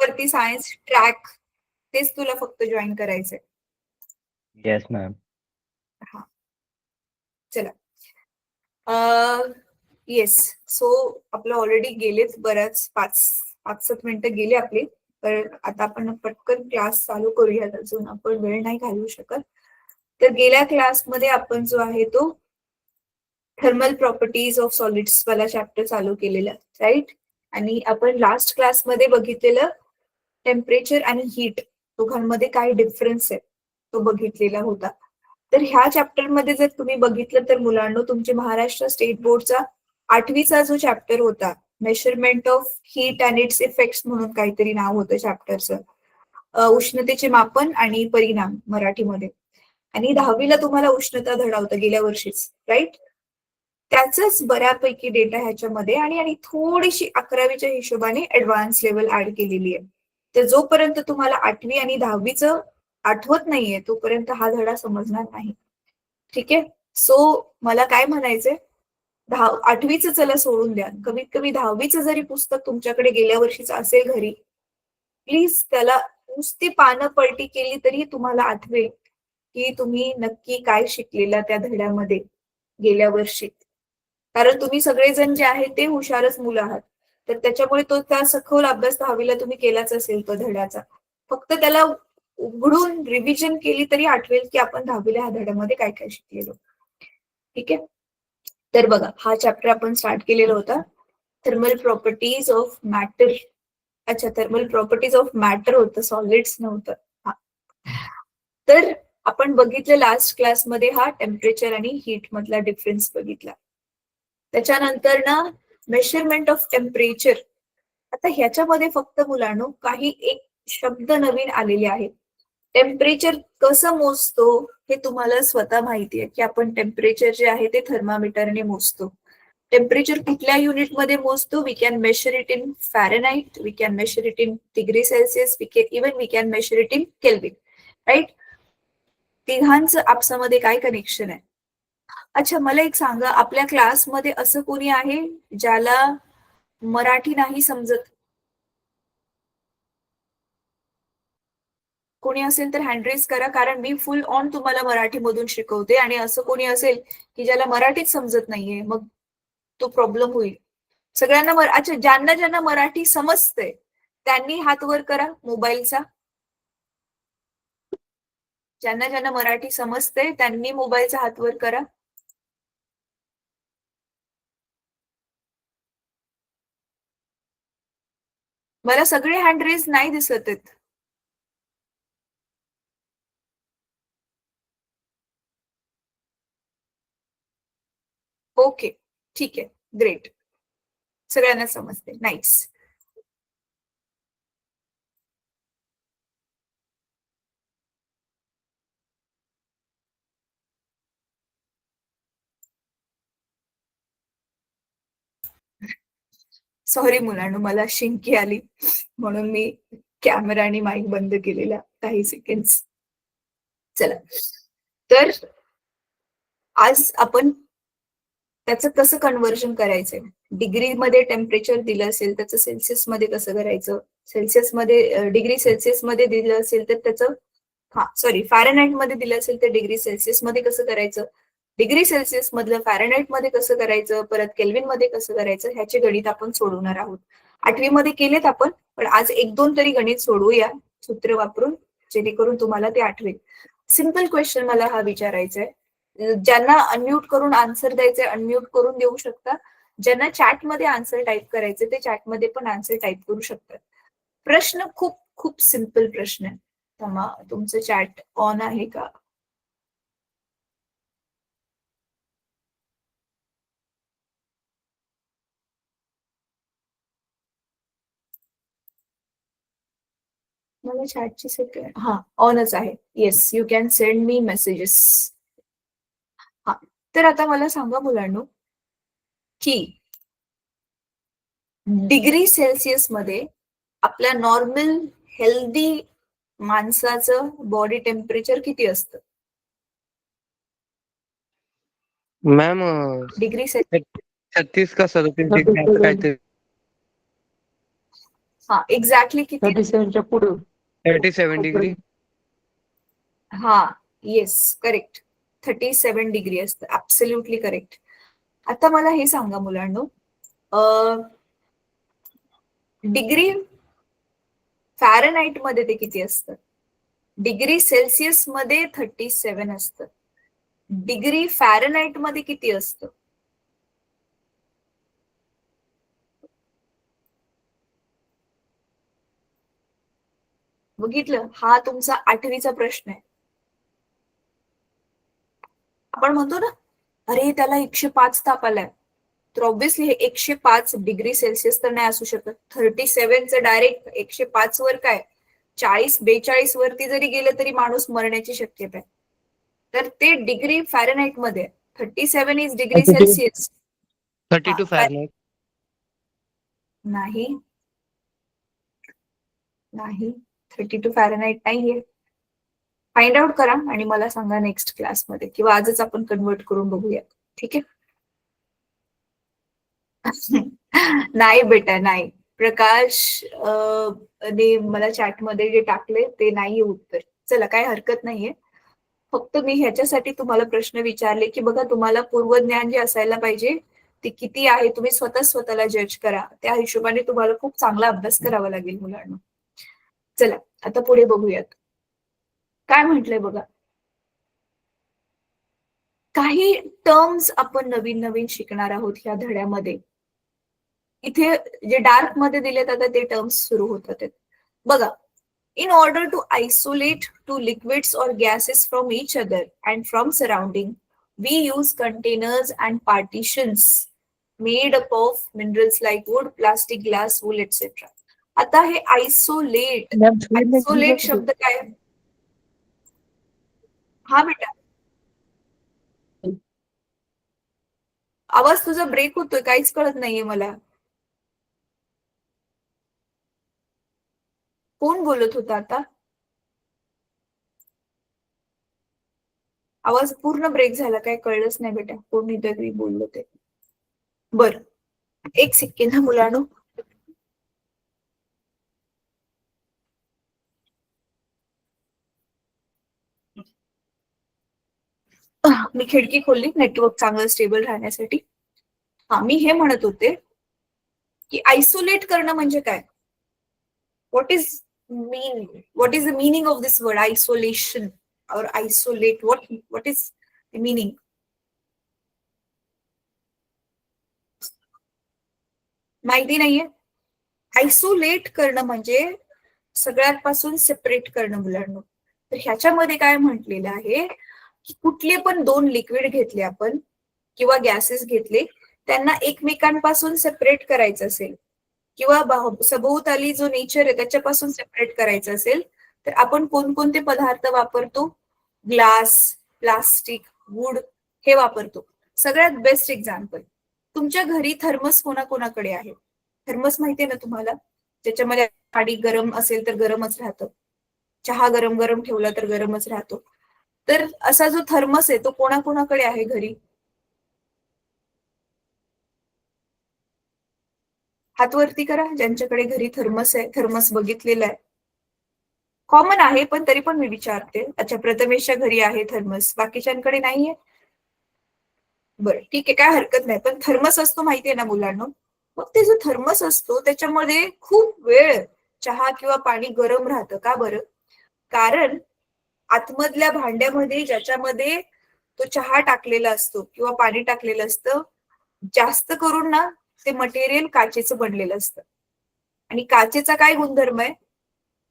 वरती science track तेच तुला फक्त जॉईन करायचंय. Yes ma'am. हा चला येस. सो आपलं ऑलरेडी गेलेत बऱ्याच 5-7 मिनिटं गेले आपले. तर आता आपण पटकन क्लास चालू करूयात, अजून आपण वेळ नाही घालवू शकत. तर गेल्या क्लासमध्ये आपण जो आहे तो थर्मल प्रॉपर्टीज ऑफ सॉलिड्स वाला चॅप्टर चालू केलेला, राईट. आणि आपण लास्ट क्लासमध्ये बघितलेलं टेम्परेचर आणि हीट दोघांमध्ये काय डिफरन्स आहे तो बघितलेला होता. तर ह्या चॅप्टरमध्ये जर तुम्ही बघितलं तर मुलांनो, तुमचे महाराष्ट्र स्टेट बोर्डचा 8वीचा जो चॅप्टर होता, measurement of heat and it's effects म्हणून काहीतरी नाव होतं चॅप्टरचं, उष्णतेचे मापन आणि परिणाम मराठीमध्ये. आणि 10वीला तुम्हाला उष्णता धडा होता गेल्या वर्षीच, राईट. त्याचाच बऱ्यापैकी डेटा ह्याच्यामध्ये आणि थोडीशी 11वीच्या हिशोबाने ऍडव्हान्स लेवल ऍड केलेली आहे. तर जोपर्यंत तुम्हाला 8वी आणि 10वीचं आठवत नाहीये तोपर्यंत हा धडा समजणार नाही. ठीक आहे. सो मला काय म्हणायचंय, 8वीचं चला सोडून द्या, कमीत कमी 10वीचं जरी पुस्तक तुमच्याकडे गेल्या वर्षीचं असेल घरी, प्लीज त्याला नुसती पानं पलटी केली तरी तुम्हाला आठवेल की तुम्ही नक्की काय शिकलेला त्या धड्यामध्ये गेल्या वर्षी. कारण तुम्ही सगळेजण जे आहेत ते हुशारच मुलं आहात, तर त्याच्यामुळे तो त्या सखोल अभ्यास 10वीला तुम्ही केलाच असेल तो धड्याचा. फक्त त्याला उघडून रिव्हिजन केली तरी आठवेल की आपण 10वीला ह्या धड्यामध्ये काय काय शिकलेलो. ठीक आहे. तर बघा, हा चॅप्टर आपण स्टार्ट केलेला होता, थर्मल प्रॉपर्टीज ऑफ मॅटर. अच्छा, थर्मल प्रॉपर्टीज ऑफ मॅटर होतं, सॉलिड्स नव्हतं. हा, तर आपण बघितलं लास्ट क्लासमध्ये हा टेम्परेचर आणि हीट मधला डिफरन्स बघितला. त्याच्यानंतर ना मेजरमेंट ऑफ टेम्परेचर. आता ह्याच्यामध्ये फक्त मुलांनो काही एक शब्द नवीन आलेले आहेत. टेम्परेचर कसं मोजतो हे तुम्हाला स्वतः माहिती आहे की आपण टेम्परेचर जे आहे ते थर्मामीटरने मोजतो. टेम्परेचर कुठल्या युनिटमध्ये मोजतो? We can measure it in Fahrenheit, we can measure it in degree Celsius, even we can measure it in Kelvin, right. तिघांचं आपसामध्ये काय कनेक्शन आहे? अच्छा, मला एक सांगा, आपल्या क्लासमध्ये असं कोणी आहे ज्याला मराठी नाही समजत? कोणी असेल तर हँड रेज करा, कारण मी फुल ऑन तुम्हाला मराठीमधून शिकवते. आणि असं कोणी असेल की ज्याला मराठीच समजत नाहीये, मग तो प्रॉब्लेम होईल सगळ्यांना. अच्छा, ज्यांना ज्यांना मराठी समजते त्यांनी हात वर करा मोबाईलचा. ज्यांना ज्यांना मराठी समजते त्यांनी मोबाईलचा हात वर करा. मला सगळे हँड रेज नाही दिसत आहेत. ओके, ठीक आहे, ग्रेट, सगळ्यांना समजते, नाईस. सॉरी मुलांनो, मला शिंकी आली म्हणून मी कॅमेरा आणि माईक बंद केलेला काही सेकंड्स. चला, तर आज आपण त्याचं कसं कन्व्हर्जन करायचंय. डिग्रीमध्ये टेम्परेचर दिलं असेल त्याचं सेल्सिअस मध्ये कसं करायचं, सेल्सिअसमध्ये डिग्री सेल्सिअस मध्ये दिलं असेल तर त्याचं फॅरेनहाइट मध्ये दिलं असेल तर डिग्री सेल्सिअस मध्ये कसं करायचं, डिग्री सेल्सिअस मधलं फॅरेनहाइट मध्ये कसं करायचं, परत केल्विन मध्ये कसं करायचं, ह्याचे गणित आपण सोडवणार आहोत. 8वी मध्ये केलेत आपण, पण आज 1-2 तरी गणित सोडवूया सूत्र वापरून, जेणेकरून तुम्हाला ते आठवेल. सिम्पल क्वेश्चन मला हा विचारायचा आहे. ज्यांना अनम्यूट करून आन्सर द्यायचे अनम्यूट करून देऊ शकता. ज्यांना चॅटमध्ये आन्सर टाईप करायचे ते चॅटमध्ये पण आन्सर टाईप करू शकतात. प्रश्न खूप खूप सिम्पल प्रश्न आहे. तुमचं चॅट ऑन आहे का? मला चॅटची सेकंड ऑनच आहे. Yes, you can send me messages. हा, तर आता मला सांगा मुलांनो की डिग्री सेल्सिअस मध्ये आपल्या नॉर्मल हेल्दी माणसाचं बॉडी टेम्परेचर किती असतं? मॅम डिग्री सेल्सिअस 36 का 37 काहीतरी. हा एक्झॅक्टली किती? 37च्या पुढे 37 डिग्री. हा येस करेक्ट, 37 डिग्री असतं. Absolutely correct. आता मला हे सांगा मुलांनो, डिग्री फॅरनहाइट मध्ये ते किती असतं? डिग्री सेल्सिअस मध्ये 37 असतं. डिग्री फॅरनहाइट मध्ये किती असतं? बघितलं, हा तुमचा 8वीचा प्रश्न आहे. आपण म्हणतो ना, अरे त्याला 105 ताप आलाय, तर ऑब्व्हियसली हे 105 डिग्री सेल्सिअस तर नाही असू शकत. 37चं डायरेक्ट 105 वर काय 40-42 वरती जरी गेलं तरी माणूस मरण्याची शक्यता आहे. तर ते डिग्री फॅरनहाइट मध्ये, 37 इज डिग्री सेल्सिअस. 32 फॅरनहाइट. नाही नाही, 32 फॅरनहाइट नाहीये. फाइंड आउट करा आणि मला सांगा नेक्स्ट क्लासमध्ये, किंवा आजच आपण कन्वर्ट करून बघूया. ठीक आहे? नाही बेटा नाही. प्रकाश ने मला चॅटमध्ये जे टाकले ते नाहीये उत्तर. चला काय हरकत नाहीये. फक्त मी ह्याच्यासाठी तुम्हाला प्रश्न विचारले की बघा, तुम्हाला पूर्वज्ञान जे असायला पाहिजे ते किती आहे तुम्ही स्वतःला जज करा. त्या हिशोबाने तुम्हाला खूप चांगला अभ्यास करावा लागेल मुलांना. चला आता पुढे बघूयात काय म्हटलंय बघा. काही टर्म्स आपण नवीन नवीन शिकणार आहोत ह्या धड्यामध्ये. इथे जे डार्क मध्ये दिलेत आता ते टर्म्स सुरू होतात. बघा, in order to isolate two liquids or gases from each other and from surrounding, we use containers and partitions made up of minerals like wood, plastic, glass, wool, etc. आता हे isolate शब्द काय? हा बेटा, आवाज तुझा ब्रेक होतोय, काहीच कळत नाहीये मला. कोण बोलत होता आता? आवाज पूर्ण ब्रेक झाला, काय कळलंच नाही बेटा. कोणीतरी बोललो ते. बर, एक सेकंड हा मुलांनो. मी खिडकी खोलली नेटवर्क चांगलं स्टेबल राहण्यासाठी. हा, मी हे म्हणत होते की आयसोलेट करणं म्हणजे काय? What is the meaning of this word isolation और isolate? What is the meaning? माहिती नाहीये. आयसोलेट करणं म्हणजे सगळ्यात पासून सेपरेट करणं मुलांना. तर ह्याच्यामध्ये काय म्हटलेलं आहे की कुठले पण दोन लिक्विड घेतले आपण किंवा गॅसेस घेतले, त्यांना एकमेकांपासून सेपरेट करायचं असेल किंवा सभोवताली जो नेचर आहे त्याच्यापासून सेपरेट करायचं असेल, तर आपण कोणकोणते पदार्थ वापरतो? ग्लास, प्लास्टिक, वूड हे वापरतो. सगळ्यात बेस्ट एक्झाम्पल, तुमच्या घरी थर्मस कोणाकोणाकडे आहे? थर्मस माहितीये ना तुम्हाला, ज्याच्यामध्ये पाणी गरम असेल तर गरमच राहतं, चहा गरम गरम ठेवला तर गरमच राहतो. तर असा जो थर्मस आहे तो कोणाकोणाकडे आहे घरी? हात वरती करा ज्यांच्याकडे घरी थर्मस आहे. थर्मस बघितलेला आहे, कॉमन आहे, पण तरी पण मी विचारते. अच्छा, प्रथमेशच्या घरी आहे थर्मस, बाकीच्यांकडे नाहीये. बरं ठीक आहे, काय हरकत नाही. पण थर्मस असतो माहितीये ना मुलांना. मग ते जो थर्मस असतो त्याच्यामध्ये खूप वेळ चहा किंवा पाणी गरम राहतं. का बरं? कारण आतमधल्या भांड्यामध्ये ज्याच्यामध्ये तो चहा टाकलेला असतो किंवा पाणी टाकलेलं असतं, जास्त करून ना ते मटेरियल काचेचं बनलेलं असतं. आणि काचेचा काय गुणधर्म आहे?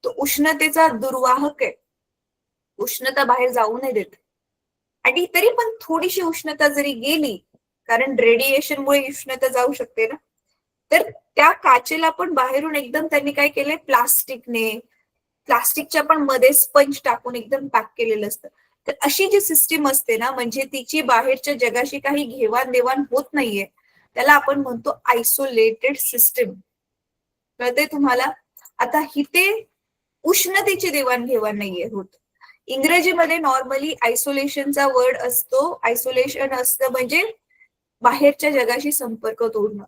तो उष्णतेचा दुर्वाहक आहे. उष्णता बाहेर जाऊ नाही देत. आणि तरी पण थोडीशी उष्णता जरी गेली, कारण रेडिएशनमुळे उष्णता जाऊ शकते ना, तर त्या काचेला पण बाहेरून एकदम त्यांनी काय केलंय, प्लास्टिकच्या पण मध्ये स्पंज टाकून एकदम पॅक केलेलं असतं. तर अशी जी सिस्टीम असते ना, म्हणजे तिची बाहेरच्या जगाशी काही घेवाणदेवाण होत नाहीये, त्याला आपण म्हणतो आयसोलेटेड सिस्टीम. कळतंय तुम्हाला? आता इथे उष्णतेची देवाणघेवाण नाहीये होत. इंग्रजीमध्ये नॉर्मली आयसोलेशनचा वर्ड असतो, आयसोलेशन असतं म्हणजे बाहेरच्या जगाशी संपर्क तोडणं.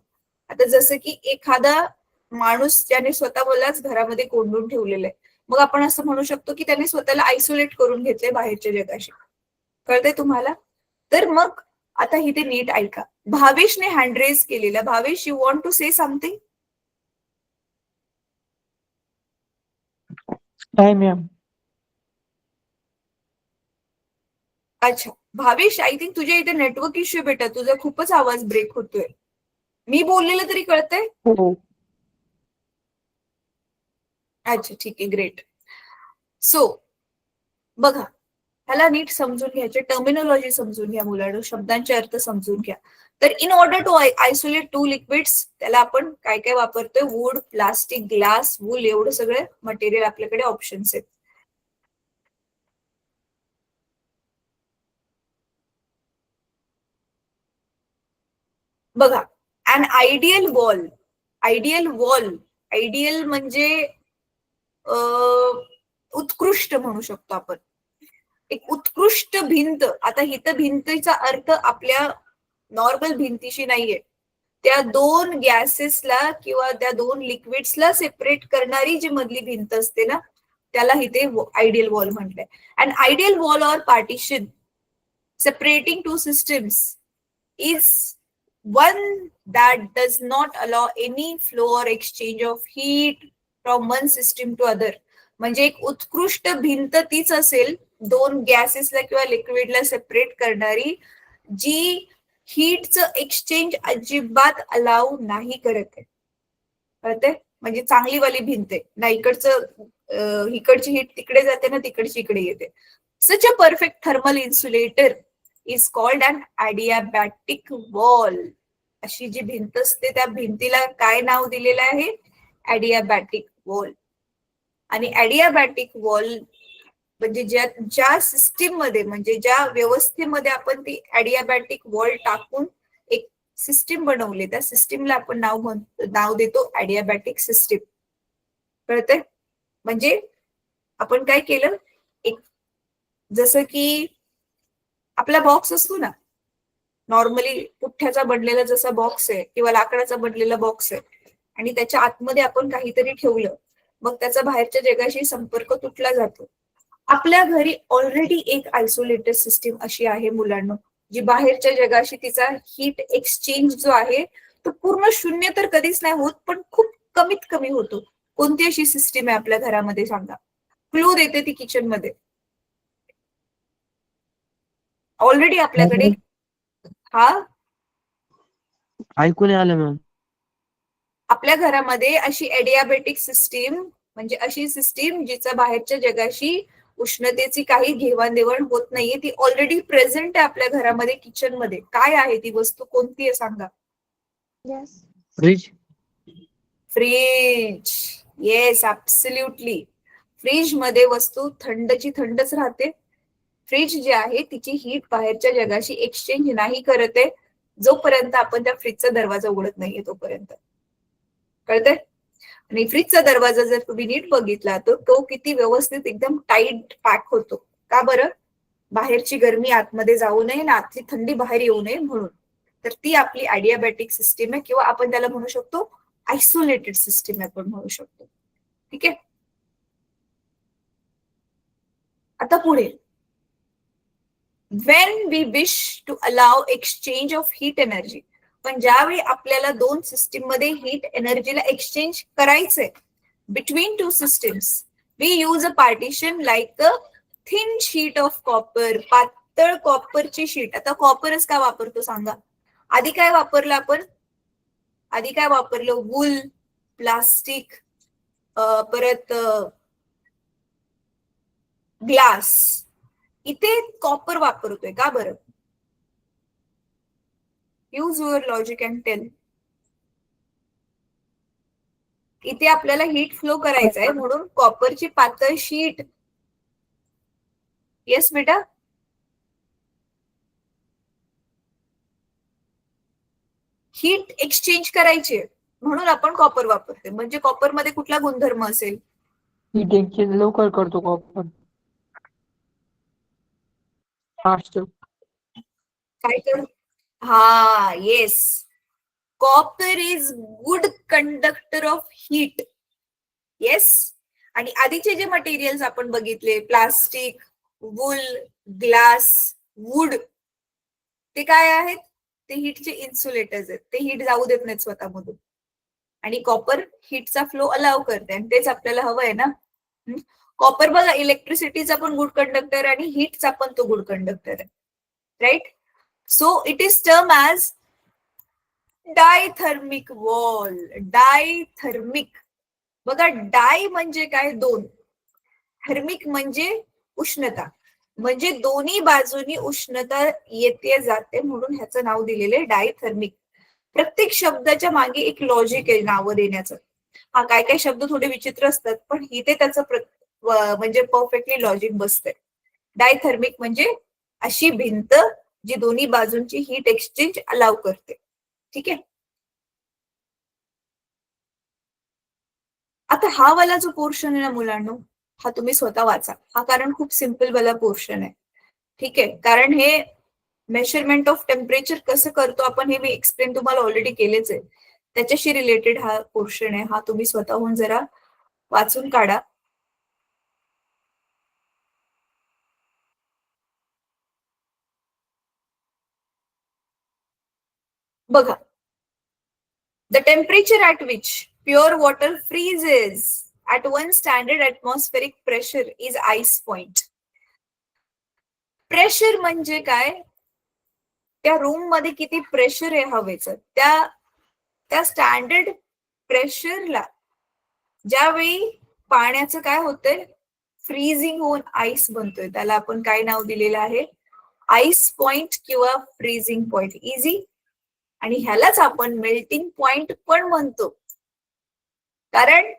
आता जसं की एखादा माणूस ज्याने स्वतःलाच घरामध्ये कोंडून ठेवलेलं आहे. मग आपण असं म्हणू शकतो की त्याने स्वतःला आयसोलेट करून घेतलंय बाहेरच्या जगाशी. कळतंय तुम्हाला? तर मग आता इथे नीट ऐका. भावेशने हँड रेज केलेला. Bhavesh, you want to say something? नाही मॅम. अच्छा भावेश, आय थिंक तुझ्या इथे नेटवर्क इश्यू बेटा. तुझा खूपच आवाज ब्रेक होतोय. मी बोललेलं तरी कळतंय? हो. अच्छा ठीक आहे, ग्रेट. सो बघा, ह्याला नीट समजून घ्यायचे, टर्मिनॉलॉजी समजून घ्या मुलांनो, शब्दांचे अर्थ समजून घ्या. तर in order to isolate two liquids, त्याला आपण काय काय वापरतोय? वूड, प्लास्टिक, ग्लास, वूल, एवढं सगळं मटेरियल आपल्याकडे ऑप्शन्स आहेत. बघा, an ideal wall. Ideal wall, ideal म्हणजे उत्कृष्ट म्हणू शकतो आपण. एक उत्कृष्ट भिंत. आता इथं भिंतीचा अर्थ आपल्या नॉर्मल भिंतीशी नाहीये. त्या दोन गॅसेसला किंवा त्या दोन लिक्विड्सला सेपरेट करणारी जी मधली भिंत असते ना, त्याला इथे आयडियल वॉल म्हटलंय. And ideal wall or partition separating two systems is one that does not allow any flow or exchange of heat from one system to other. म्हणजे एक उत्कृष्ट भिंत तीच असेल दोन गॅसेसला किंवा लिक्विडला सेपरेट करणारी, जी हीटचं एक्सचेंज अजिबात अलाउ नाही करत आहे. कळते? म्हणजे चांगली वाली भिंत आहे ना. इकडची हीट तिकडे जाते ना, तिकडची इकडे येते. Such a perfect thermal insulator is called an adiabatic wall. अशी जी भिंत असते त्या भिंतीला काय नाव दिलेलं आहे? Adiabatic wall. आणि ॲडियाबॅटिक वॉल म्हणजे ज्या सिस्टीम मध्ये, म्हणजे ज्या व्यवस्थेमध्ये आपण ती ॲडियाबॅटिक वॉल टाकून एक सिस्टीम बनवली, त्या सिस्टीमला आपण नाव देतो ॲडियाबॅटिक सिस्टीम. कळतंय? म्हणजे आपण काय केलं, एक जसं की आपला बॉक्स असतो ना, नॉर्मली पुठ्ठ्याचा बनलेला जसा बॉक्स आहे किंवा लाकडाचा बनलेला बॉक्स आहे, आणि त्याच्या आतमध्ये आपण काहीतरी ठेवलं, मग त्याचा बाहेरच्या जगाशी संपर्क तुटला जातो. आपल्या घरी ऑलरेडी एक आयसोलेटेड सिस्टीम अशी आहे मुलांना, जी बाहेरच्या जगाशी तिचा हीट एक्सचेंज जो आहे तो पूर्ण शून्य तर कधीच नाही होत, पण खूप कमीत कमी होतो. कोणती अशी सिस्टीम आहे आपल्या घरामध्ये सांगा? क्लू देते ती किचन मध्ये. ऑलरेडी आपल्याकडे हा ऐकून आलं मॅम. आपल्या घरामध्ये अशी ॲडियाबॅटिक सिस्टीम, म्हणजे अशी सिस्टीम जिचा बाहेरच्या जगाशी उष्णतेची काही घेवाणदेवाण होत नाहीये, ती ऑलरेडी प्रेझेंट आहे आपल्या घरामध्ये, किचन मध्ये. काय आहे ती वस्तू? कोणती आहे सांगा? Fridge. Fridge. Yes, absolutely. Fridge मध्ये वस्तू थंडची थंडच राहते. फ्रीज जी आहे तिची हीट बाहेरच्या जगाशी एक्सचेंज नाही करत आहे, जोपर्यंत आपण त्या फ्रीजचा दरवाजा उघडत नाहीये तोपर्यंत. कळतंय? आणि फ्रीजचा दरवाजा जर तुम्ही नीट बघितला तर तो किती व्यवस्थित एकदम टाईट पॅक होतो. का बरं? बाहेरची गरमी आतमध्ये जाऊ नये ना आतली थंडी बाहेर येऊ नये म्हणून. तर ती आपली ॲडियाबॅटिक सिस्टीम आहे, किंवा आपण त्याला म्हणू शकतो आयसोलेटेड सिस्टीम आपण म्हणू शकतो. ठीक आहे? आता पुढे, when we wish to allow exchange of heat energy, पण ज्यावेळी आपल्याला दोन सिस्टीम मध्ये हीट एनर्जीला एक्सचेंज करायचंय between two systems, we use a partition like a thin sheet of copper. पातळ कॉपरची शीट. आता कॉपरच का वापरतो सांगा? आधी काय वापरलं आपण? आधी काय वापरलं? वूल, प्लास्टिक, परत ग्लास. इथे कॉपर वापरतोय का बरं? Use your logic and tell. इथे आपल्याला हीट फ्लो करायचं आहे म्हणून कॉपरची पातळ शीट. येस बेटा? हीट एक्सचेंज करायची म्हणून आपण कॉपर वापरते. म्हणजे कॉपर मध्ये कुठला गुणधर्म असेल? हीट एक्सचेंज लवकर करतो का आपण? फास्ट. काय कर? हा, yes. Copper is good conductor of heat. Yes. आणि आधीचे जे मटेरियल्स आपण बघितले, प्लास्टिक, वूल, ग्लास, वूड, ते काय आहेत? ते हीटचे इन्सुलेटर्स आहेत. ते हीट जाऊ देत नाहीत स्वतःमधून. आणि कॉपर हीटचा फ्लो अलाव करते आणि तेच आपल्याला हवं आहे ना. कॉपर बघा, इलेक्ट्रिसिटीचा पण गुड कंडक्टर आणि हीटचा पण तो गुड कंडक्टर आहे. Right. So it is term as diathermic wall. Diathermic. बघा, डाय म्हणजे काय? दोन. थर्मिक म्हणजे उष्णता, म्हणजे दोन्ही बाजूनी उष्णता येते जाते, म्हणून ह्याचं नाव दिलेलं आहे डायथर्मिक. प्रत्येक शब्दाच्या मागे एक लॉजिक आहे नावं देण्याचं. हा, काय काय शब्द थोडे विचित्र असतात, पण इथे त्याचं म्हणजे परफेक्टली लॉजिक बसतंय. डायथर्मिक म्हणजे अशी भिंत जी दोन्ही बाजूंची हीट एक्सचेंज अलाव करते. ठीक आहे. आता हा वाला जो पोर्शन आहे ना मुलांनो, हा तुम्ही स्वतः वाचा. हा कारण खूप सिम्पल वाला पोर्शन आहे. ठीक आहे. कारण हे मेजरमेंट ऑफ टेम्परेचर कसं करतो आपण हे मी एक्सप्लेन तुम्हाला ऑलरेडी केलेच आहे. त्याच्याशी रिलेटेड हा पोर्शन आहे. हा तुम्ही स्वतःहून जरा वाचून काढा. बघा, the temperature at which pure water freezes at one standard atmospheric pressure is ice point. Pressure म्हणजे काय? त्या रूम मध्ये किती प्रेशर आहे हवेचं, त्या स्टँडर्ड प्रेशरला ज्यावेळी पाण्याचं काय होतंय, फ्रीजिंग होऊन आईस बनतोय, त्याला आपण काय नाव दिलेलं आहे? आईस पॉइंट किंवा फ्रीजिंग पॉइंट. इझी. आणि ह्यालाच आपण मेल्टिंग पॉइंट पण म्हणतो. कारण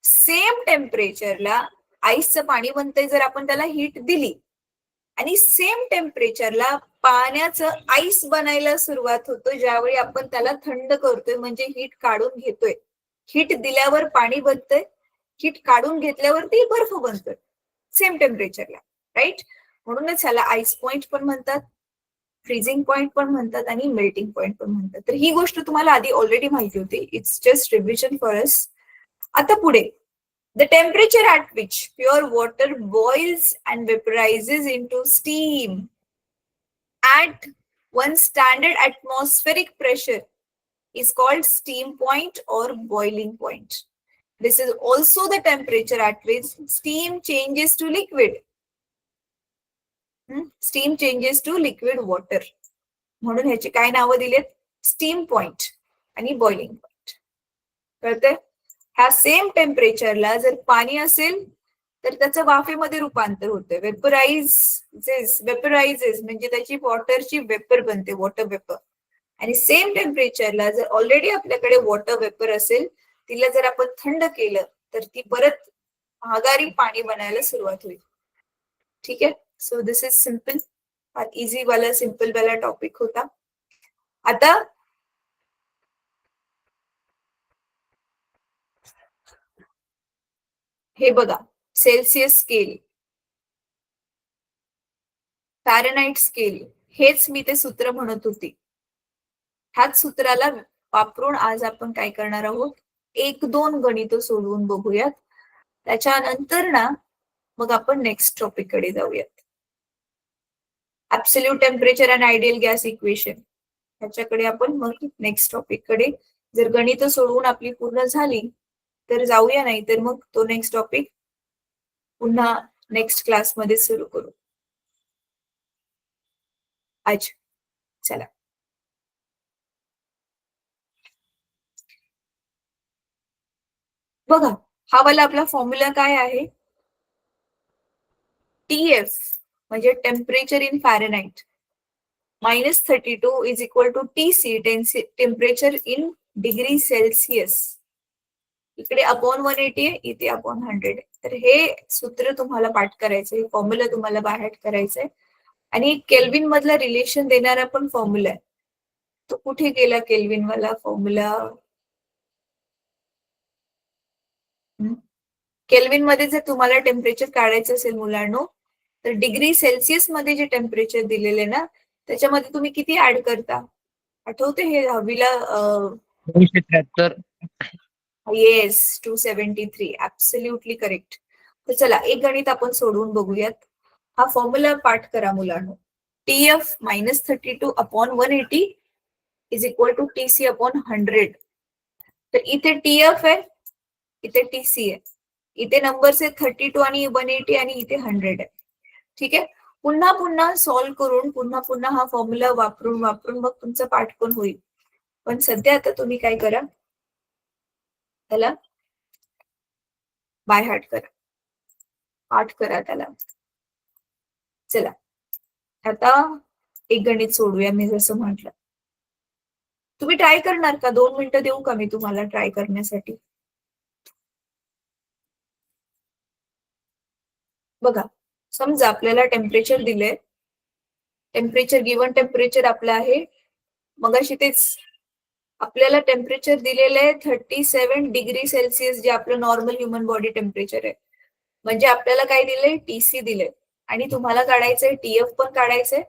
सेम टेम्परेचरला आईसचं पाणी बनतंय जर आपण त्याला हीट दिली, आणि सेम टेम्परेचरला पाण्याचं आईस बनायला सुरुवात होतो ज्यावेळी आपण त्याला थंड करतोय, म्हणजे हीट काढून घेतोय. हीट दिल्यावर पाणी बनतंय, हीट काढून घेतल्यावरती बर्फ बनतोय सेम टेम्परेचरला. राईट. म्हणूनच ह्याला आईस पॉइंट पण म्हणतात, फ्रीजिंग पॉइंट पण म्हणतात आणि मेल्टिंग पॉइंट पण म्हणतात. तर ही गोष्ट तुम्हाला आधी ऑलरेडी माहिती होती. It's just revision for us. आता पुढे, the temperature at which pure water boils and vaporizes into steam at one standard atmospheric pressure is called steam point or boiling point. This is also the temperature at which steam changes to liquid. Steam changes to liquid water. म्हणून ह्याची काय नावं दिलेत? Steam point आणि boiling point. कळतंय? ह्या same टेम्परेचरला जर पाणी असेल तर त्याचं वाफेमध्ये रूपांतर होते, वेपरायझेस म्हणजे त्याची वॉटरची वेपर बनते, वॉटर वेपर. आणि सेम टेम्परेचरला जर ऑलरेडी आपल्याकडे वॉटर वेपर असेल, तिला जर आपण थंड केलं तर ती परत महागारी पाणी बनायला सुरुवात होईल. ठीक आहे. So this is simple. हा इझी वाला सिम्पल वाला टॉपिक होता. आता हे बघा, सेल्सिअस स्केल, फॅरनहाइट स्केल, हेच मी ते सूत्र म्हणत होती. ह्याच सूत्राला वापरून आज आपण काय करणार आहोत, 1-2 गणित सोडवून बघूयात. त्याच्यानंतर ना मग आपण नेक्स्ट टॉपिक कडे जाऊयात. Absolute temperature and ideal gas equation, ह्याच्याकडे आपण मग नेक्स्ट टॉपिक कडे, जर गणित सोडवून आपली पूर्ण झाली तर जाऊया, नाही तर मग तो नेक्स्ट टॉपिक पुन्हा नेक्स्ट क्लासमध्ये सुरू करू. अच्छा, चला. बघा, हा वाला आपला फॉर्म्युला काय आहे? TF म्हणजे temperature in Fahrenheit -32 is equal to TC, temperature in degree Celsius. इकडे अपॉन 180 आहे, इथे अपॉन 100 आहे. तर हे सूत्र तुम्हाला पाठ करायचंय, फॉर्म्युला तुम्हाला बाय करायचंय. आणि केल्विन मधला रिलेशन देणारा पण फॉर्म्युला आहे. तो कुठे गेला केल्विन वाला फॉर्म्युला? केल्विन मध्ये जर तुम्हाला टेम्परेचर काढायचं असेल मुलांनो, तर डिग्री सेल्सिअस मध्ये जे टेम्परेचर दिलेले ना, त्याच्यामध्ये तुम्ही किती ऍड करता? आठवते हे हवीला 273. Yes 273 absolutely correct. तर चला एक गणित आपण सोडवून बघूयात. हा फॉर्म्युला पाठ करा मुलांनो. TF -32 upon 180 is equal to TC upon 100. तर इथे TF आहे, इथे TC आहे, इथे नंबर्स आहे 32 आणि 180 आणि इथे 100 आहे. ठीक आहे. पुन्हा पुन्हा सॉल्व्ह करून पुन्हा पुन्हा हा फॉर्म्युला वापरून वापरून मग तुमचा पाठ पण होईल. पण सध्या आता तुम्ही काय करा, त्याला बाय हार्ट करा, पाठ करा त्याला. चला आता एक गणित सोडूया. मी जसं म्हटलं, तुम्ही ट्राय करणार का? 2 मिनिटं देऊ का मी तुम्हाला ट्राय करण्यासाठी? बघा, समजा आपल्याला टेम्परेचर दिलंय. टेम्परेचर गिव्हन टेम्परेचर आपलं आहे, मगाशी तेच आपल्याला टेम्परेचर दिलेलं आहे 37 डिग्री सेल्सिअस, जे आपलं नॉर्मल ह्युमन बॉडी टेम्परेचर आहे. म्हणजे आपल्याला काय दिलंय? TC दिलंय. आणि तुम्हाला काढायचंय TF पण काढायचंय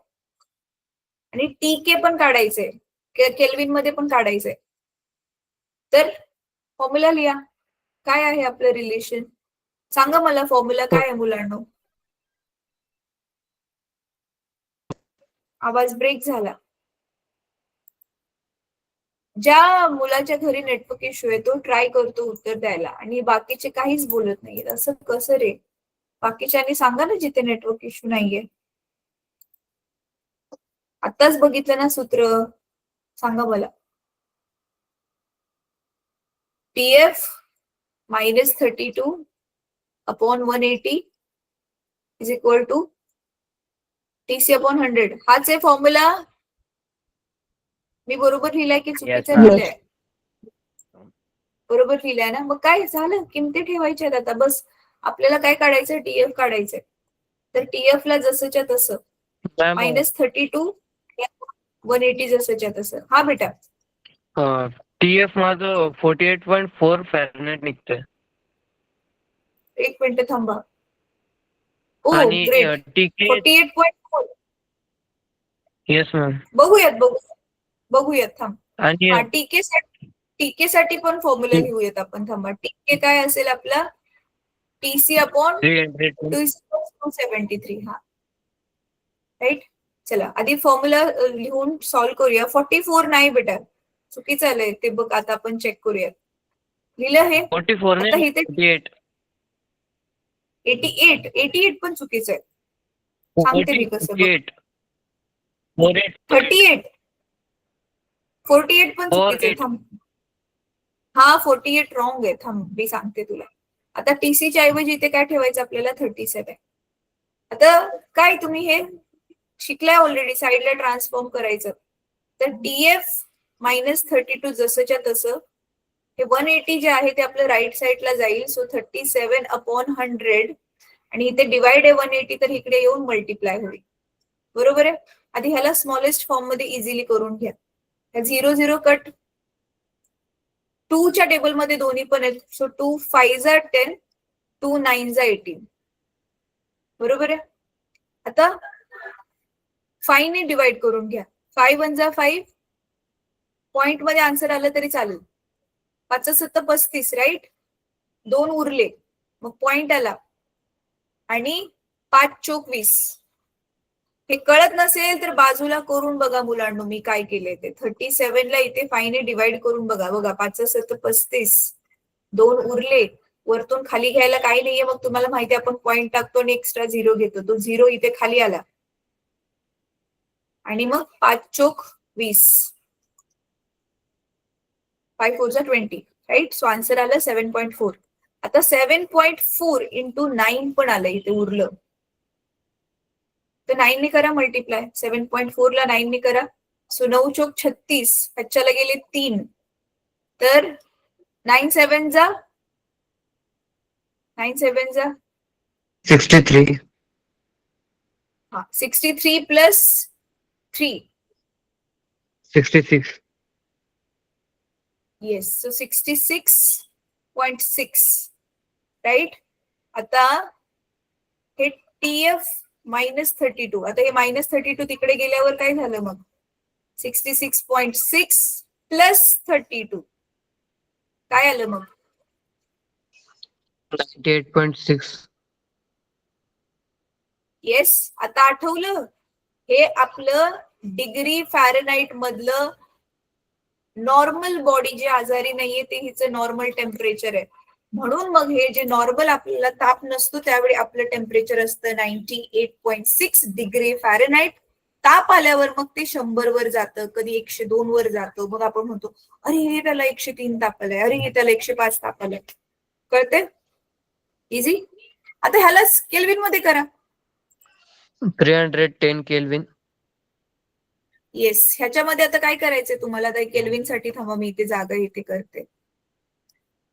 आणि TK पण काढायचंय, केल्विन मध्ये पण काढायचंय. तर फॉर्म्युला लिहा. काय आहे आपलं रिलेशन? सांगा मला फॉर्म्युला काय आहे मुलांनो? आवाज ब्रेक झाला. ज्या मुलाच्या घरी नेटवर्क इश्यू आहे तो ट्राय करतो उत्तर द्यायला आणि बाकीचे काहीच बोलत नाहीये. असं कसं रे? बाकीच्यांनी सांगा ना जिथे नेटवर्क इश्यू नाहीये. आताच बघितलं ना सूत्र, सांगा मला. TF -32 upon 180 is equal to TC upon 100. हाच आहे फॉर्म्युला. मी बरोबर लिहिलाय की चुकीचं ma'am. लिहिलंय? बरोबर लिहिलंय ना? मग काय झालं? किमती ठेवायच्या आता. बस आपल्याला काय काढायचं? TF काढायचंय. तर TF ला जसंच्या तसं मॅम -32 180 जसंच्या तसं. हा बेटा, TF माझं 48.4 फॅरनहाइट निघतंय. एक मिनिट थांबा. ओ आणि ग्रेट, TK 48.4. Yes ma'am. बघूयात बघूयात थांब. आणि हा टीके साठी पण फॉर्म्युला लिहूयात आपण. थांबा. टीके काय असेल आपला? TC upon 273. हा राईट. चला आधी फॉर्म्युला लिहून सॉल्व्ह करूया. 44 नाही बेटा, चुकीचं आलंय ते बघ. आता आपण चेक करूया. लिहिलं हे? 44 आता नाही, इथे 48. 88 पण चुकीचं आहे. सांगते मी कसं बघ. 48. 48 पण चुकीचं आहे. 48. थांब. हा 48 रॉंग आहे. थांब मी सांगते तुला. आता TCच्या ऐवजी इथे काय ठेवायचं आपल्याला? 37. आता काय तुम्ही हे शिकलाय ऑलरेडी, साईडला ट्रान्सफॉर्म करायचं. तर TF -32 जसंच्या तसं हे 180 जे आहे ते आपलं राईट साईडला जाईल. सो 37 अपॉन 100 आणि इथे डिवाइड आहे 180, तर इकडे येऊन मल्टिप्लाय होईल. बरोबर आहे. आधी ह्याला स्मॉलेस्ट फॉर्म मध्ये इझिली करून घ्या. 0 0 कट. 2 च्या टेबलमध्ये दोन्ही पण आहेत. सो 2 5 जा 10, 2 9 जा 18. बरोबर आहे. आता 5 ने डिवाइड करून घ्या. 5 1 जा 5. पॉइंट मध्ये आन्सर आलं तरी चालेल. 5 7 35 राईट. 2 उरले, मग पॉइंट आला. आणि 5 चोक 20. हे कळत नसेल तर बाजूला करून बघा मुलांनो मी काय केलंय ते. 37 ला इथे 5 ने डिवाइड करून बघा. बघा 5 7 35. 2 उरले, वरतून खाली घ्यायला काही नाहीये. मग तुम्हाला माहिती आपण पॉइंट टाकतो आणि एक्स्ट्रा 0 घेतो. तो 0 इथे खाली आला आणि मग 5 चोक 20. 5 4 जा 20 राईट. सो आन्सर आलं 7.4. आता 7.4 इंटू 9 पण आलं इथे उरलं. तर 9 ने करा मल्टिप्लाय. 7.4 ला 9 ने करा. सो 9 चोक 36. ह्याच्याला गेले 3. तर 9 7 जा 63. हा 63 प्लस 3. 66. येस. So 66.6 right. आता हे TF -32. आता हे -32 तिकडे गेल्यावर काय झालं मग? 66.6 प्लस 32 काय आलं मग? 98.6. येस, आता आठवलं? हे आपलं डिग्री फॅरनाईट मधलं नॉर्मल बॉडी जे आजारी नाहीये ते हिचं नॉर्मल टेम्परेचर आहे. म्हणून मग हे जे नॉर्मल आपल्याला ताप नसतो त्यावेळी आपलं टेम्परेचर असतं 98.6 डिग्री फॅरनाईट. ताप आल्यावर मग ते 100 वर जातं, कधी 102 वर जातं. मग आपण म्हणतो अरे हे त्याला 103 ताप आलाय, अरे हे त्याला 105 ताप आलाय. कळते? इझी. आता ह्याला केल्विन मध्ये करा. 310 केल्विन. येस, ह्याच्यामध्ये आता काय करायचंय तुम्हाला? आता केल्विन साठी थांबा, मी इथे जागा इथे करते.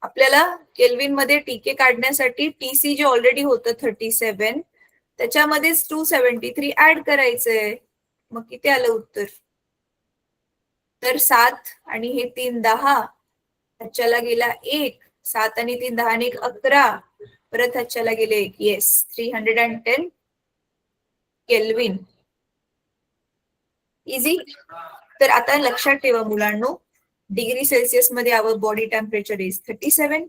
आपल्याला केल्विन मध्ये टीके काढण्यासाठी टीसी जे ऑलरेडी होतं 37 त्याच्यामध्येच 273 ऍड करायचंय. मग किती आलं उत्तर? तर 7 आणि हे 3 10, ह्याच्याला गेला 1, 7 आणि 3 10 आणि 1 11, परत ह्याच्याला गेले 1. Yes, 310 Kelvin. इझी. तर आता लक्षात ठेवा मुलांनो, डिग्री सेल्सिअस मध्ये our body temperature is 37,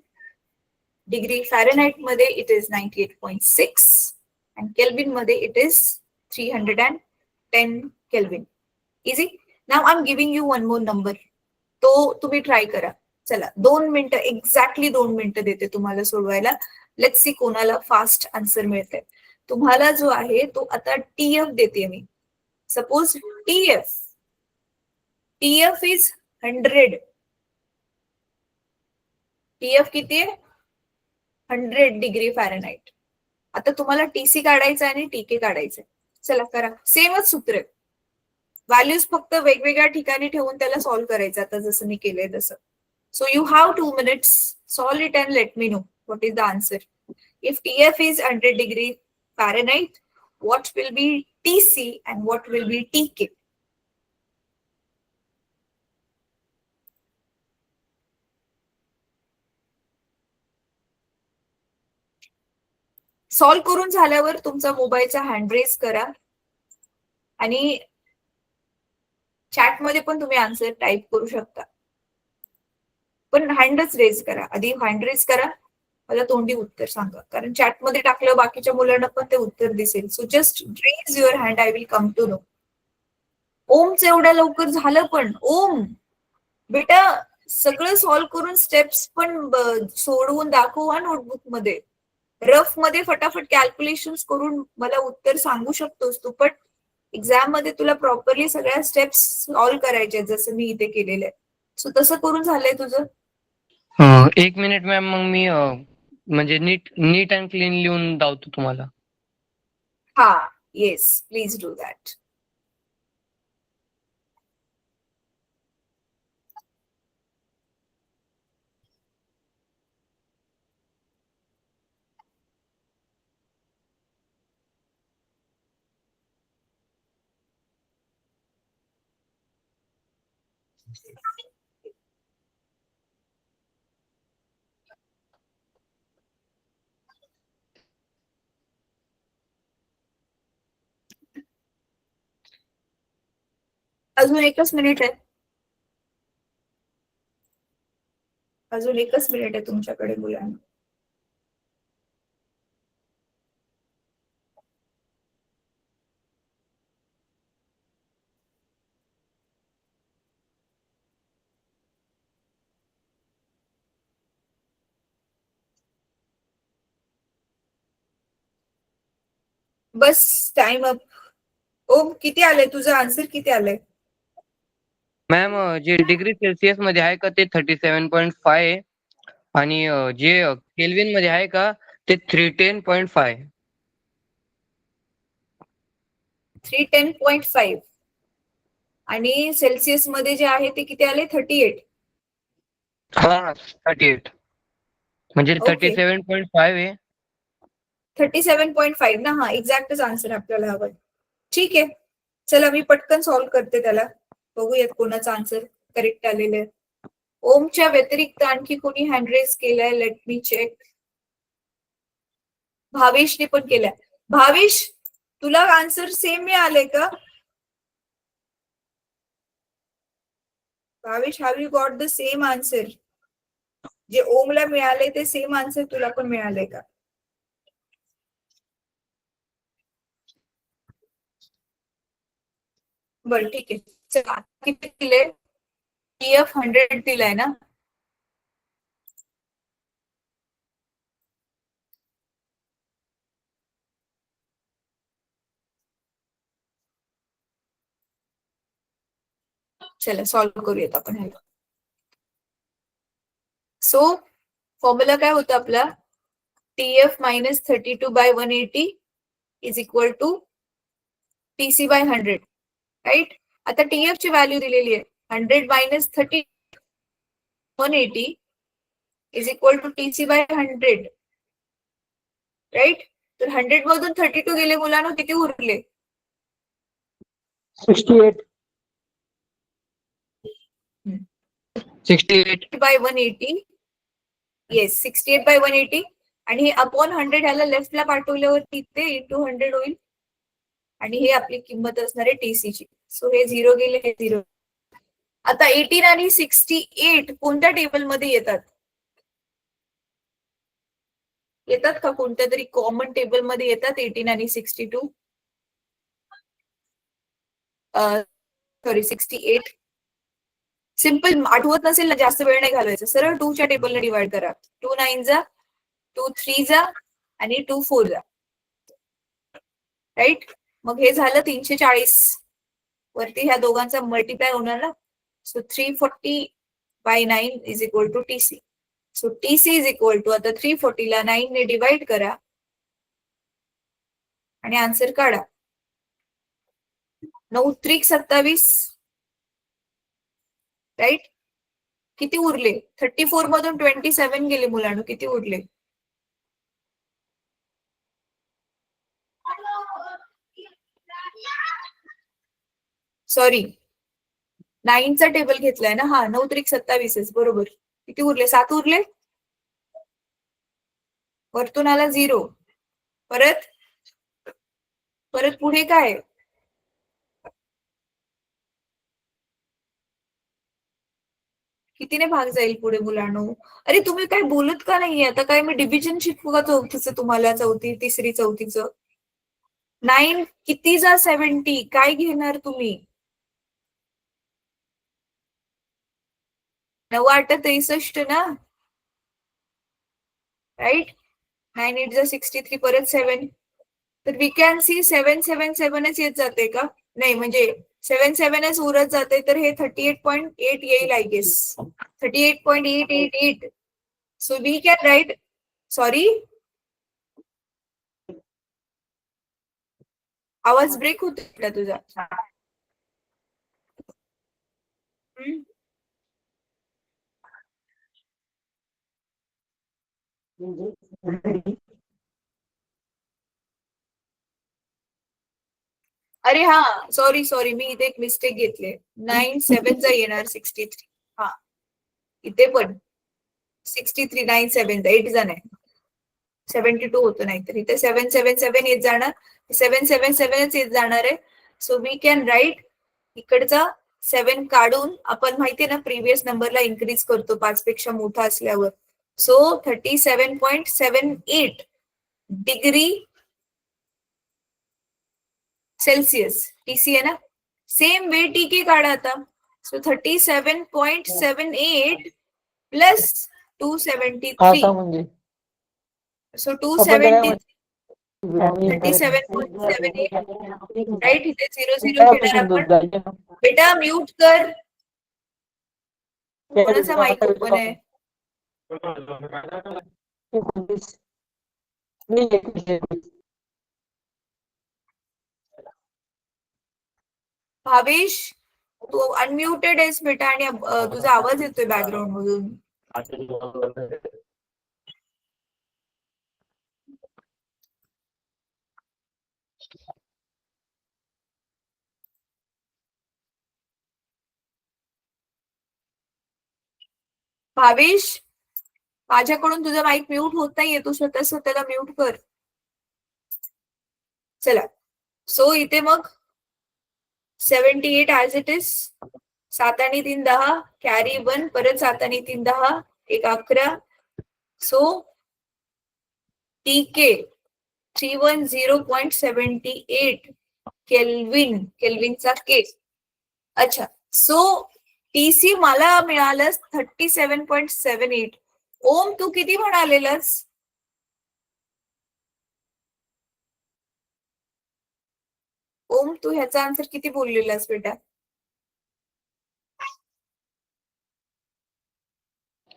degree Fahrenheit मध्ये इट इज 98.6 and केल्विन मध्ये it is 310 Kelvin. Easy. Now I am giving you one more number, तो तुम्ही ट्राय करा. चला 2 मिनिटं, एक्झॅक्टली 2 मिनिटं देते तुम्हाला सोडवायला. लेट्स सी कोणाला फास्ट आन्सर मिळते. तुम्हाला जो आहे तो आता टीएफ देते मी. Suppose TF is 100. TF किती आहे? 100 डिग्री फॅरनहाइट. आता तुम्हाला टीसी काढायचं आणि टीके काढायचं. चला करा. सेमच सूत्र आहे. व्हॅल्यूज फक्त वेगवेगळ्या ठिकाणी ठेवून त्याला सॉल्व्ह करायचं, आता जसं मी केलंय तसं. So you have 2 minutes. Solve it and let me know what is the answer. If TF is 100 degree Fahrenheit, what will be TC and what will be TK? Solve करून झाल्यावर तुमचा मोबाईलचा हँड रेज करा आणि चॅटमध्ये पण तुम्ही answer type करू शकता. पण हँडच रेज करा. आधी हँड रेज करा, मला तोंडी उत्तर सांगा, कारण चॅटमध्ये टाकलं बाकीच्या मुलांना पण ते उत्तर दिसेल. So just raise your hand, I will come to know. ओमचं एवढ्या लवकर झालं पण. ओम बेटा, सगळं सॉल्व्ह करून स्टेप्स पण सोडवून दाखव हा नोटबुक मध्ये. रफ मध्ये फटाफट कॅल्क्युलेशन करून मला उत्तर सांगू शकतोस तू, पण एक्झाम मध्ये तुला प्रॉपरली सगळ्या स्टेप्स सॉल्व्ह करायचे जसं मी इथे केलेलं आहे. सो तसं करून झालंय तुझं? 1 मिनिट मॅम, मग मी म्हणजे नीट अँड क्लीन लिहून दावतो तुम्हाला. हा, येस, प्लीज डू दॅट. अजून एकच मिनिट आहे. अजून एकच मिनिट आहे तुमच्याकडे मुलांना. बस टाइम अप. ओम किती आलंय तुझं आन्सर? किती आलंय? मॅम जे डिग्री सेल्सिअस मध्ये आहे का ते 37.5 आहे आणि जे केल्विन मध्ये आहे का ते 310.5. 310.5 आणि सेल्सिअस मध्ये जे आहे ते किती आले? 38. हा, 38 म्हणजे ओके, 37.5 आहे. 37.5 ना. हा, एक्झॅक्टच आन्सर आपल्याला हवं. ठीक आहे, चला मी पटकन सॉल्व्ह करते त्याला. बघूयात कोणाचा आन्सर करेक्ट आलेलं आहे. ओमच्या व्यतिरिक्त आणखी कोणी हँड रेज केलाय? Let me check. भावेशने पण केलाय. भावेश, तुला आन्सर सेम मिळाले का? Bhavesh, have you got the same answer? जे ओमला मिळाले ते सेम आन्सर तुला पण मिळाले का? बरं ठीक आहे. चला किती दिले? TF 100 दिलाय ना? चला सॉल्व्ह करूयात आपण ह्याला. सो फॉर्म्युला काय होता आपला? TF minus 32 by 180 is equal to TC by 100, right? आता TF ची व्हॅल्यू दिलेली आहे 100 minus 30 180 is equal to TC by 100, right? तर 100 मधून 32 गेले मुलांना, किती उरले? 68. 68 by 180. Yes, 68 by 180. आणि हे अपॉन 100 ह्याला लेफ्टला पाठवल्यावर ते इंटू 100 होईल आणि हे आपली किंमत असणार आहे TC ची. सो हे 0 गेले, हे 0. आता 18 आणि 68 कोणत्या टेबल मध्ये येतात? येतात का कोणत्या तरी कॉमन टेबल मध्ये येतात 18 आणि 62? सॉरी 68. सिंपल आठवत नसेल ना, जास्त वेळ नाही घालवायचा, सरळ 2 च्या टेबलने डिवाइड करा. 2 9 जा, 2 3 जा आणि 2 4 जा, राईट? मग हे झालं 340. वरती ह्या दोघांचा मल्टिप्लाय होणार ना. So 340 by 9 is equal to TC. So TC is equal to, आता 340 ला 9 ने डिवाइड करा आणि आन्सर काढा. 9 त्रिक 27, राईट? किती उरले? 34 मधून 27 गेले मुलांना, किती उरले? सॉरी 9 चा टेबल घेतलाय ना. हा, 9 त्रिक 27 बरोबर. किती उरले? 7 उरले. वरतून आला 0. परत परत पुढे काय? कितीने भाग जाईल पुढे मुलांनो? अरे तुम्ही काय बोलत का नाहीये? आता काय मी डिव्हिजन शिकवू का चौथीचं तुम्हाला? तिसरी चौथीचं 9 किती जा 70? काय घेणार तुम्ही? 9 8 63 ना, राईट? 9 8 जा 63, परत 7. तर वी कॅन सी 777च येत जाते का? नाही, म्हणजे 77च उरत जाते, तर हे 38.8 येईल I guess. 38.888. So we can write. Sorry, आवाज ब्रेक होतो का तुझा? अरे हा, सॉरी मी इथे एक मिस्टेक घेतले. 9 7 चा येणार 63. हा, इथे पण 63 9 7 चा 8 जा नाही, 72 होतं. नाही तर इथे 777 येत जाणार, 777च येत जाणार आहे. सो वी कॅन राईट, इकडचा 7 काढून आपण माहितीये ना प्रिव्हियस नंबरला इन्क्रीज करतो 5 पेक्षा मोठा असल्यावर. सो 37.78 डिग्री सेल्सियस TC आहे ना. सेम वे TK काढा आता. So 37.78 plus 273. म्हणजे सो 270 37.78, राईट? इथे 0 0 घेणार आपण. बेटा म्यूट कर, कोणाचा माईक ओपन आहे? भावेश, तू अनम्युटेड आहेस बेटा आणि तुझा आवाज येतोय बॅकग्राऊंड मधून. भावेश, माझ्याकडून तुझा माईक म्यूट होत नाहीये, तू स्वतःला म्यूट कर. चला, सो इथे मग 78 ऍज इट इज, 7 आणि 3 10, कॅरी 1, परत 7 आणि 3 10, 1 11. सो TK 310.78 केल्विन, केल्विनचा के. अच्छा, सो TC मला मिळालं 37.78. ओम तू किती म्हणालेलंस? ओम तू ह्याचा आन्सर किती बोललेलास बेटा?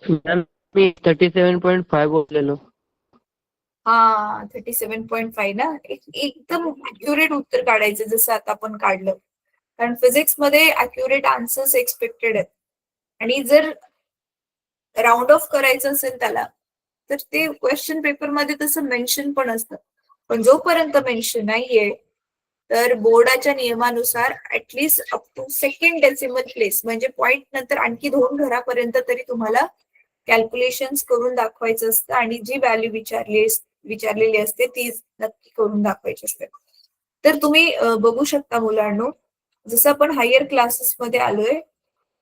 मॅम मी 37.5 बोललेलो. हा 37.5 ना. एकदम अक्युरेट उत्तर काढायचं जसं आता आपण काढलं, कारण फिजिक्स मध्ये अक्युरेट आन्सर्स एक्सपेक्टेड आहेत. आणि जर राऊंड ऑफ करायचं असेल त्याला तर ते क्वेश्चन पेपर मध्ये तसं मेन्शन पण असतं. पण जोपर्यंत मेन्शन नाहीये तर बोर्डाच्या नियमानुसार at least up to second decimal place म्हणजे पॉइंट नंतर आणखी 2 घरापर्यंत तरी तुम्हाला कॅल्क्युलेशन्स करून दाखवायचं असतं आणि जी व्हॅल्यू विचारलेली असते ती नक्की करून दाखवायची असते. तर तुम्ही बघू शकता मुलांनो, जसं आपण हायर क्लासेस मध्ये आलोय,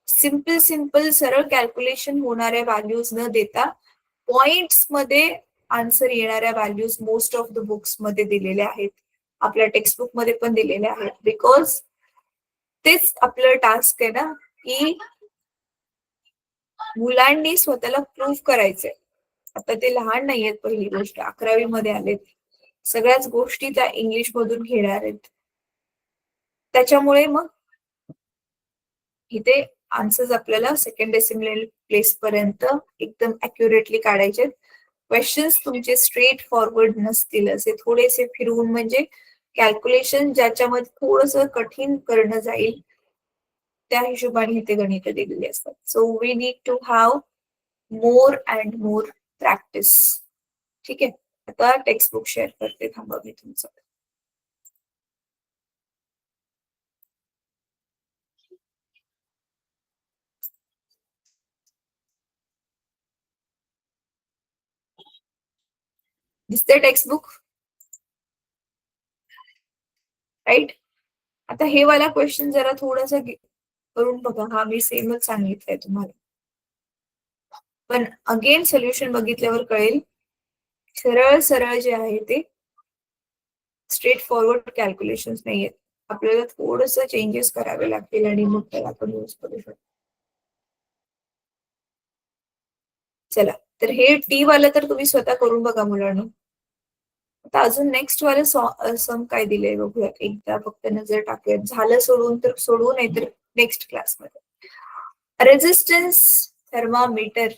सिंपल सरळ कॅल्क्युलेशन होणाऱ्या व्हॅल्यूज न देता पॉइंट्स मध्ये आन्सर येणाऱ्या values most of the books मध्ये दिलेल्या आहेत, आपल्या टेक्स्टबुक मध्ये पण दिलेल्या आहेत. बिकॉज तेच आपलं टास्क आहे ना, की मुलांनी स्वतःला प्रूव्ह करायचंय. आता ते लहान नाहीयेत, पहिली गोष्ट 11वी मध्ये आलेत, सगळ्याच गोष्टी त्या इंग्लिश मधून घेणार आहेत. त्याच्यामुळे मग इथे आन्सर्स आपल्याला सेकंड डेसिमल प्लेस पर्यंत एकदम अॅक्युरेटली काढायचे. क्वेश्चन्स तुमचे स्ट्रेट फॉरवर्ड नसतील, असे थोडेसे फिरवून, म्हणजे कॅल्क्युलेशन ज्याच्यामध्ये थोडस कठीण करणं जाईल त्या हिशोबाने इथे गणित दिलेली असतात. So we need to have more and more practice. ठीक आहे, आता टेक्स्टबुक शेअर करते, थांबा मी तुमचं. दिसते टेक्स्टबुक राईट? आता हे वाला क्वेश्चन जरा थोडासा करून बघा. हा मी सेमच सांगितलंय तुम्हाला, पण अगेन सोल्युशन बघितल्यावर कळेल सरळ जे आहे ते स्ट्रेट फॉरवर्ड कॅल्क्युलेशन्स नाहीयेत. आपल्याला थोडस चेंजेस करावे लागतील आणि मग त्याला आपण यूज करू शकतो. चला, तर हे टी वाला तर तुम्ही स्वतः करून बघा मुलांनो. आता अजून नेक्स्ट वाले सम काय दिलंय बघूया एकदा, फक्त नजर टाकूयात. झालं सोडून तर सोडू, नाही तर नेक्स्ट क्लासमध्ये. Resistance thermometer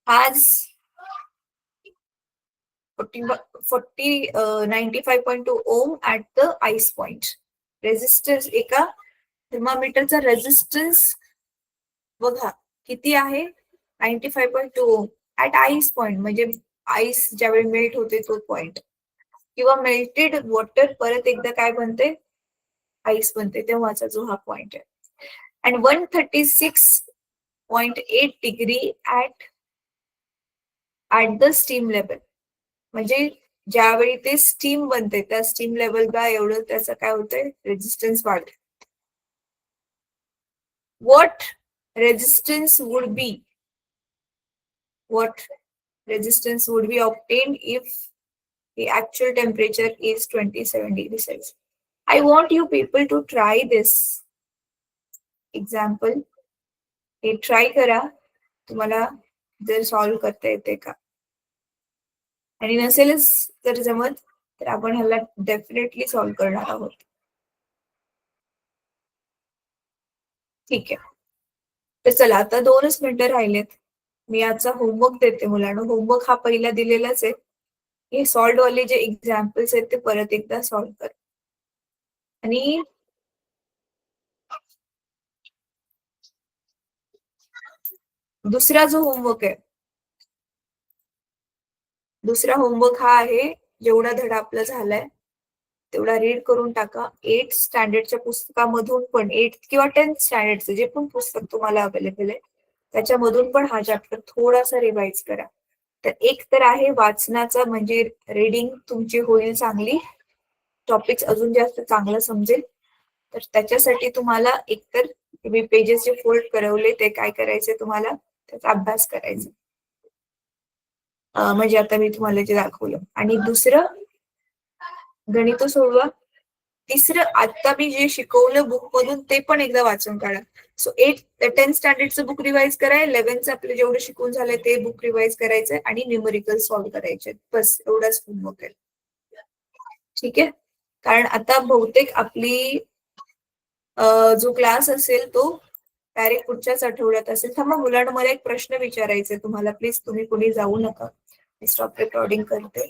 has 95.2 ohm at the ice point. Resistance, एका थर्मामीटरचा रेझिस्टन्स बघा किती आहे, 95.2 ओम ऍट आईस पॉइंट, म्हणजे आईस ज्यावेळी मेल्ट होते तो पॉइंट, किंवा मेल्टेड वॉटर परत एकदा काय बनते, आईस बनते, तेव्हाचा जो हा पॉइंट आहे. And 136.8 degree at the steam level, म्हणजे ज्यावेळी ते स्टीम बनते त्या स्टीम लेवलला एवढं त्याचं काय होतंय, रेझिस्टन्स वाढते. What resistance would be obtained if the actual temperature is 27 degrees Celsius? I want you people to try this example. हे ट्राय करा, तुम्हाला जर सॉल्व्ह करता येते का, आणि नसेलच जर जमत तर आपण ह्याला डेफिनेटली सॉल्व्ह करणार आहोत. ठीक आहे, तर चला आता 2च मिनिटं राहिलेत. मी आजचा होमवर्क देते मुलांना. होमवर्क हा पहिला दिलेलाच आहे. हे सॉल्व्ह वाले जे एक्झाम्पल्स आहेत ते परत एकदा सॉल्व्ह कर. आणि दुसरा जो होमवर्क आहे, दुसरा होमवर्क हा आहे, जेवढा धडा आपला झालाय तेवढा रीड करून टाका. 8th स्टँडर्डच्या पुस्तकामधून पण, 8th किंवा 10th स्टँडर्डचं जे पण पुस्तक तुम्हाला अवेलेबल आहे त्याच्यामधून पण हा चॅप्टर थोडासा रिवाइज करा. तर एक तर आहे वाचनाचा, म्हणजे रीडिंग तुमची होईल चांगली, टॉपिक्स अजून जास्त चांगलं समजेल. तर त्याच्यासाठी तुम्हाला एकतर मी पेजेस जे फोल्ड करवले ते काय करायचे तुम्हाला त्याचा अभ्यास करायचा. म्हणजे आता मी तुम्हाला जे दाखवलं. आणि दुसरं गणित सोडवा. तिसरं आता मी जे शिकवलं बुक मधून ते पण एकदा वाचून काढा. सो 10th स्टँडर्डचं बुक रिवाइज करा, 11th आपलं जेवढं शिकून झालंय ते बुक रिवाइज करायचंय आणि न्यूमेरिकल सॉल्व्ह करायचे. बस एवढाच होमवर्क आहे. ठीक आहे. कारण आता बहुतेक आपली जो क्लास असेल तो डायरेक्ट पुढच्याच आठवड्यात असेल. थांबा, मुलांना मला एक प्रश्न विचारायचा तुम्हाला, प्लीज तुम्ही कुणी जाऊ नका. मी स्टॉप रेकॉर्डिंग करते.